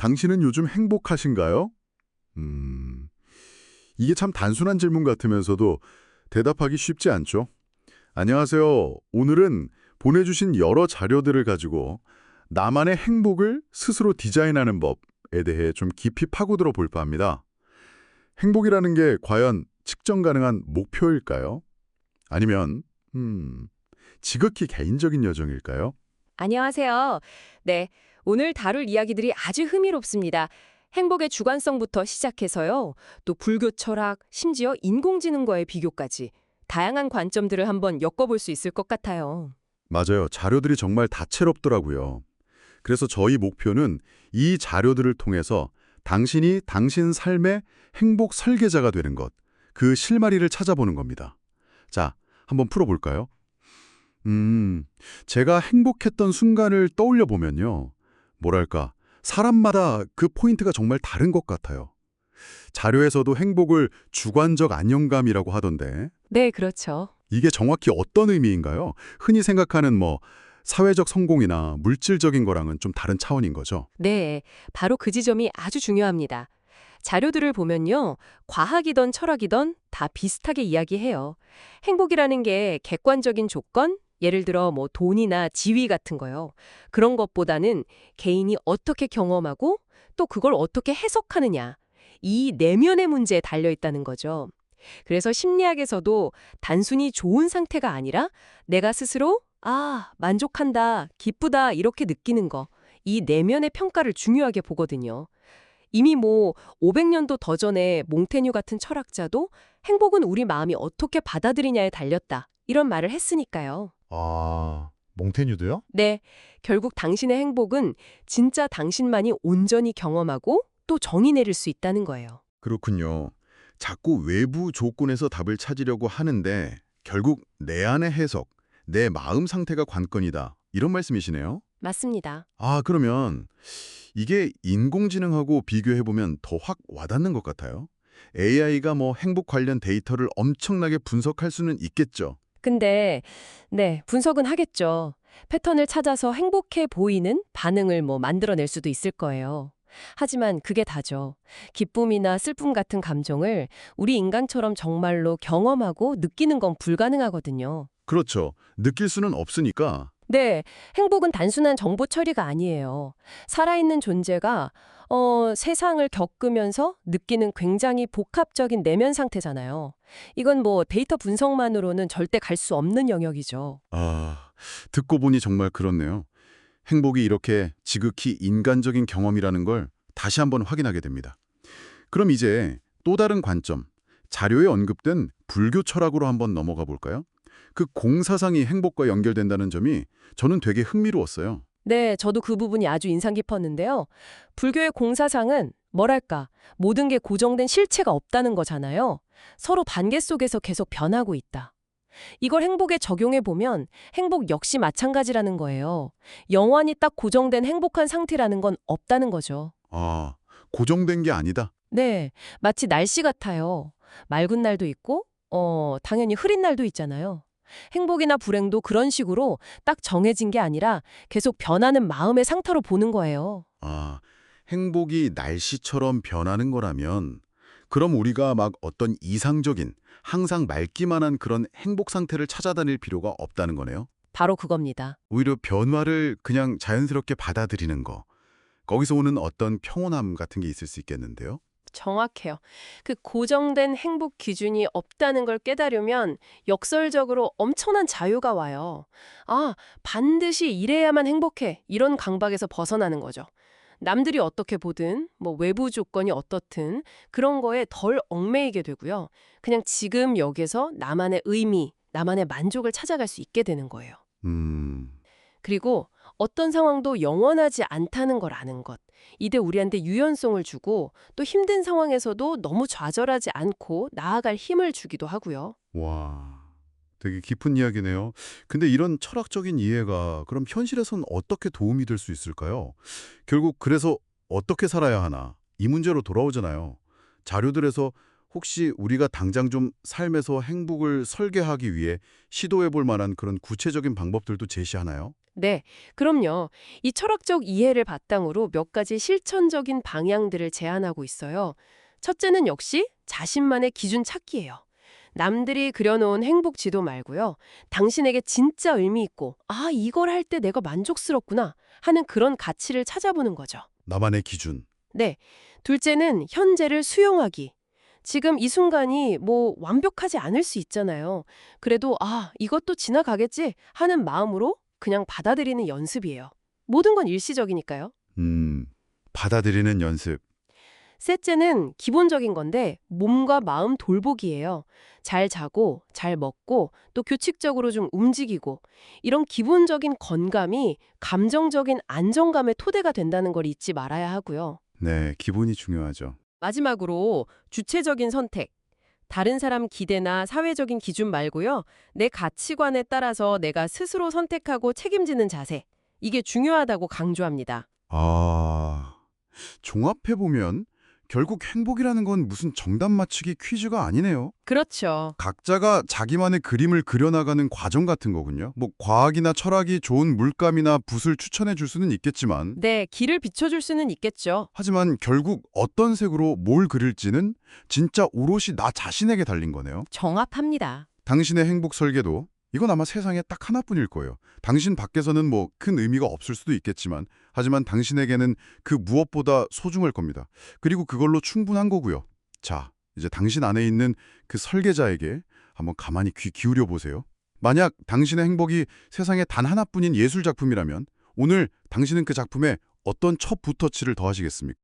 당신은 요즘 행복하신가요? 이게 참 단순한 질문 같으면서도 대답하기 쉽지 않죠? 안녕하세요. 오늘은 보내주신 여러 자료들을 가지고 나만의 행복을 스스로 디자인하는 법에 대해 좀 깊이 파고들어 볼까 합니다. 행복이라는 게 과연 측정 가능한 목표일까요? 아니면 지극히 개인적인 여정일까요? 안녕하세요. 네, 오늘 다룰 이야기들이 아주 흥미롭습니다. 행복의 주관성부터 시작해서요. 또 불교 철학, 심지어 인공지능과의 비교까지 다양한 관점들을 한번 엮어볼 수 있을 것 같아요. 맞아요. 자료들이 정말 다채롭더라고요. 그래서 저희 목표는 이 자료들을 통해서 당신이 당신 삶의 행복 설계자가 되는 것, 그 실마리를 찾아보는 겁니다. 자, 한번 풀어볼까요? 제가 행복했던 순간을 떠올려 보면요. 뭐랄까, 사람마다 그 포인트가 정말 다른 것 같아요. 자료에서도 행복을 주관적 안정감이라고 하던데 네, 그렇죠. 이게 정확히 어떤 의미인가요? 흔히 생각하는 사회적 성공이나 물질적인 거랑은 좀 다른 차원인 거죠. 네, 바로 그 지점이 아주 중요합니다. 자료들을 보면요. 과학이든 철학이든 다 비슷하게 이야기해요. 행복이라는 게 객관적인 조건, 예를 들어 뭐 돈이나 지위 같은 거요. 그런 것보다는 개인이 어떻게 경험하고 또 그걸 어떻게 해석하느냐. 이 내면의 문제에 달려 있다는 거죠. 그래서 심리학에서도 단순히 좋은 상태가 아니라 내가 스스로 만족한다, 기쁘다 이렇게 느끼는 거. 이 내면의 평가를 중요하게 보거든요. 이미 500년도 더 전에 몽테뉴 같은 철학자도 행복은 우리 마음이 어떻게 받아들이냐에 달렸다. 이런 말을 했으니까요. 아, 몽테뉴도요? 네, 결국 당신의 행복은 진짜 당신만이 온전히 경험하고 또 정의 내릴 수 있다는 거예요. 그렇군요. 자꾸 외부 조건에서 답을 찾으려고 하는데 결국 내 안의 해석, 내 마음 상태가 관건이다. 이런 말씀이시네요. 맞습니다. 그러면 이게 인공지능하고 비교해보면 더 확 와닿는 것 같아요. AI가 행복 관련 데이터를 엄청나게 분석할 수는 있겠죠. 근데 네, 분석은 하겠죠. 패턴을 찾아서 행복해 보이는 반응을 만들어낼 수도 있을 거예요. 하지만 그게 다죠. 기쁨이나 슬픔 같은 감정을 우리 인간처럼 정말로 경험하고 느끼는 건 불가능하거든요. 그렇죠. 느낄 수는 없으니까. 네, 행복은 단순한 정보 처리가 아니에요. 살아있는 존재가 세상을 겪으면서 느끼는 굉장히 복합적인 내면 상태잖아요. 이건 데이터 분석만으로는 절대 갈 수 없는 영역이죠. 듣고 보니 정말 그렇네요. 행복이 이렇게 지극히 인간적인 경험이라는 걸 다시 한번 확인하게 됩니다. 그럼 이제 또 다른 관점, 자료에 언급된 불교 철학으로 한번 넘어가 볼까요? 그 공사상이 행복과 연결된다는 점이 저는 되게 흥미로웠어요. 네, 저도 그 부분이 아주 인상 깊었는데요. 불교의 공사상은 뭐랄까, 모든 게 고정된 실체가 없다는 거잖아요. 서로 관계 속에서 계속 변하고 있다. 이걸 행복에 적용해 보면 행복 역시 마찬가지라는 거예요. 영원히 딱 고정된 행복한 상태라는 건 없다는 거죠. 고정된 게 아니다. 네, 마치 날씨 같아요. 맑은 날도 있고, 당연히 흐린 날도 있잖아요. 행복이나 불행도 그런 식으로 딱 정해진 게 아니라 계속 변하는 마음의 상태로 보는 거예요. 행복이 날씨처럼 변하는 거라면 그럼 우리가 어떤 이상적인, 항상 맑기만 한 그런 행복 상태를 찾아다닐 필요가 없다는 거네요. 바로 그겁니다. 오히려 변화를 그냥 자연스럽게 받아들이는 거. 거기서 오는 어떤 평온함 같은 게 있을 수 있겠는데요. 정확해요. 그 고정된 행복 기준이 없다는 걸 깨달으면 역설적으로 엄청난 자유가 와요. 반드시 이래야만 행복해. 이런 강박에서 벗어나는 거죠. 남들이 어떻게 보든 외부 조건이 어떻든 그런 거에 덜 얽매이게 되고요. 그냥 지금 여기서 나만의 의미, 나만의 만족을 찾아갈 수 있게 되는 거예요. 그리고 어떤 상황도 영원하지 않다는 걸 아는 것. 이게 우리한테 유연성을 주고 또 힘든 상황에서도 너무 좌절하지 않고 나아갈 힘을 주기도 하고요. 와, 되게 깊은 이야기네요. 근데 이런 철학적인 이해가 그럼 현실에선 어떻게 도움이 될 수 있을까요? 결국 그래서 어떻게 살아야 하나? 이 문제로 돌아오잖아요. 자료들에서 혹시 우리가 당장 좀 삶에서 행복을 설계하기 위해 시도해 볼 만한 그런 구체적인 방법들도 제시하나요? 네, 그럼요. 이 철학적 이해를 바탕으로 몇 가지 실천적인 방향들을 제안하고 있어요. 첫째는 역시 자신만의 기준 찾기예요. 남들이 그려놓은 행복 지도 말고요. 당신에게 진짜 의미 있고, 아, 이걸 할 때 내가 만족스럽구나 하는 그런 가치를 찾아보는 거죠. 나만의 기준. 네. 둘째는 현재를 수용하기. 지금 이 순간이 뭐 완벽하지 않을 수 있잖아요. 그래도 아, 이것도 지나가겠지 하는 마음으로 그냥 받아들이는 연습이에요. 모든 건 일시적이니까요. 받아들이는 연습. 셋째는 기본적인 건데 몸과 마음 돌보기예요. 잘 자고, 잘 먹고, 또 규칙적으로 좀 움직이고 이런 기본적인 건강이 감정적인 안정감의 토대가 된다는 걸 잊지 말아야 하고요. 네, 기본이 중요하죠. 마지막으로 주체적인 선택. 다른 사람 기대나 사회적인 기준 말고요. 내 가치관에 따라서 내가 스스로 선택하고 책임지는 자세. 이게 중요하다고 강조합니다. 아, 종합해보면 결국 행복이라는 건 무슨 정답 맞추기 퀴즈가 아니네요. 그렇죠. 각자가 자기만의 그림을 그려나가는 과정 같은 거군요. 뭐 과학이나 철학이 좋은 물감이나 붓을 추천해 줄 수는 있겠지만 네, 길을 비춰줄 수는 있겠죠. 하지만 결국 어떤 색으로 뭘 그릴지는 진짜 오롯이 나 자신에게 달린 거네요. 정합합니다. 당신의 행복 설계도 이건 아마 세상에 딱 하나뿐일 거예요. 당신 밖에서는 뭐 큰 의미가 없을 수도 있겠지만 하지만 당신에게는 그 무엇보다 소중할 겁니다. 그리고 그걸로 충분한 거고요. 자, 이제 당신 안에 있는 그 설계자에게 한번 가만히 귀 기울여 보세요. 만약 당신의 행복이 세상에 단 하나뿐인 예술 작품이라면 오늘 당신은 그 작품에 어떤 첫 붓터치를 더하시겠습니까?